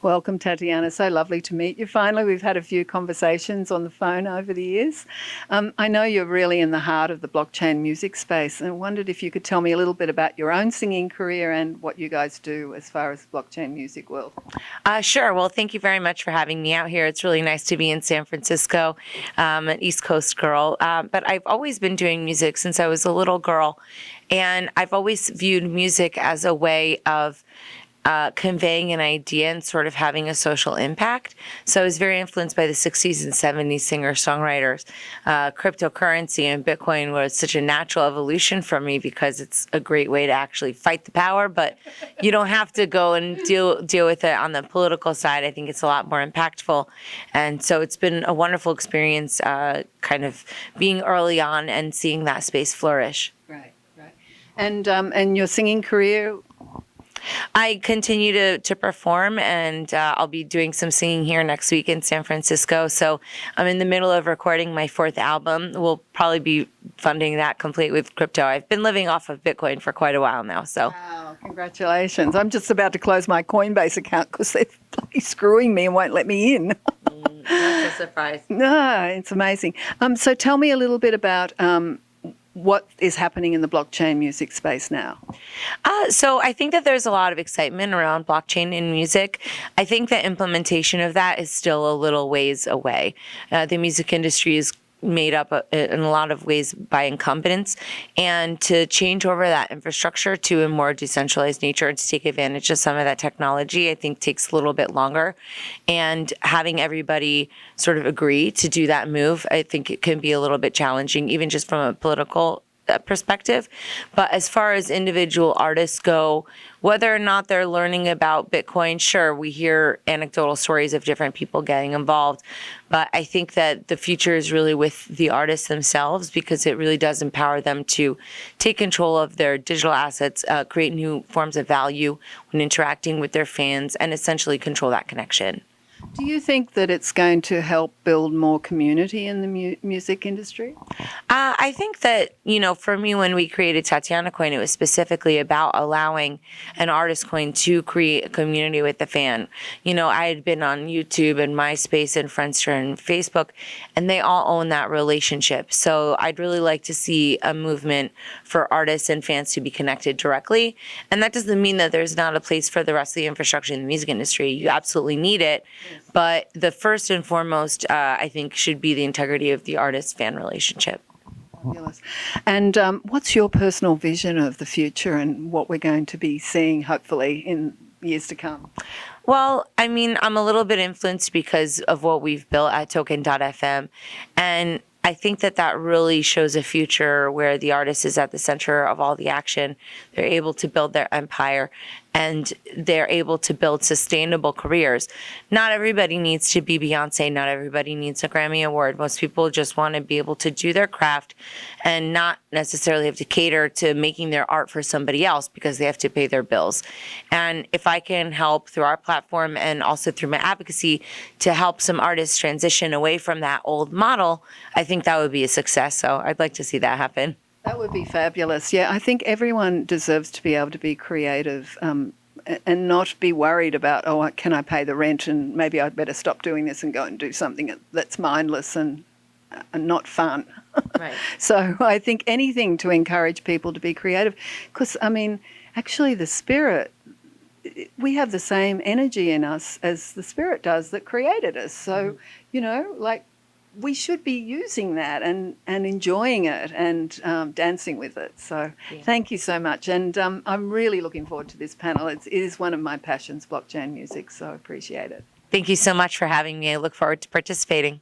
Welcome, Tatiana. So lovely to meet you. Finally, we've had a few conversations on the phone over the years. I know you're really in the heart of the blockchain music space, and I wondered if you could tell me a little bit about your own singing career and what you guys do as far as the blockchain music world. Sure. Well, thank you very much for having me out here. It's really nice to be in San Francisco, an East Coast girl. But I've always been doing music since I was a little girl, and I've always viewed music as a way of conveying an idea and sort of having a social impact. So I was very influenced by the 60s and 70s singer-songwriters. Cryptocurrency and Bitcoin was such a natural evolution for me because it's a great way to actually fight the power, but you don't have to go and deal with it on the political side. I think it's a lot more impactful. And so it's been a wonderful experience kind of being early on and seeing that space flourish. Right. And your singing career? I continue to perform, and I'll be doing some singing here next week in San Francisco. So I'm in the middle of recording my 4th album. We'll probably be funding that complete with crypto. I've been living off of Bitcoin for quite a while now. So. Wow, congratulations. I'm just about to close my Coinbase account because they're bloody screwing me and won't let me in. That's a surprise. No, it's amazing. So tell me a little bit about what is happening in the blockchain music space now? So I think that there's a lot of excitement around blockchain in music. I think the implementation of that is still a little ways away. The music industry is made up in a lot of ways by incumbents, and to change over that infrastructure to a more decentralized nature and to take advantage of some of that technology, I think takes a little bit longer. And having everybody sort of agree to do that move, I think it can be a little bit challenging, even just from a political perspective. But as far as individual artists go, whether or not they're learning about Bitcoin, sure, we hear anecdotal stories of different people getting involved. But I think that the future is really with the artists themselves, because it really does empower them to take control of their digital assets, create new forms of value when interacting with their fans, and essentially control that connection. Do you think that it's going to help build more community in the music industry? I think that, for me, when we created Tatiana Coin, it was specifically about allowing an artist coin to create a community with the fan. I had been on YouTube and MySpace and Friendster and Facebook, and they all own that relationship. So I'd really like to see a movement for artists and fans to be connected directly. And that doesn't mean that there's not a place for the rest of the infrastructure in the music industry. You absolutely need it. But the first and foremost, I think, should be the integrity of the artist-fan relationship. Fabulous. And what's your personal vision of the future and what we're going to be seeing, hopefully, in years to come? Well, I'm a little bit influenced because of what we've built at Token.fm. And I think that really shows a future where the artist is at the center of all the action. They're able to build their empire, and they're able to build sustainable careers. Not everybody needs to be Beyonce. Not everybody needs a Grammy Award. Most people just want to be able to do their craft and not necessarily have to cater to making their art for somebody else because they have to pay their bills. And if I can help through our platform and also through my advocacy to help some artists transition away from that old model, I think that would be a success. So I'd like to see that happen. That would be fabulous. Yeah, I think everyone deserves to be able to be creative and not be worried about, can I pay the rent, and maybe I'd better stop doing this and go and do something that's mindless and not fun. Right. So I think anything to encourage people to be creative, because, actually the spirit, we have the same energy in us as the spirit does that created us. So, we should be using that and enjoying it and dancing with it. So Thank you so much. And I'm really looking forward to this panel. It is one of my passions, blockchain music, so I appreciate it. Thank you so much for having me. I look forward to participating.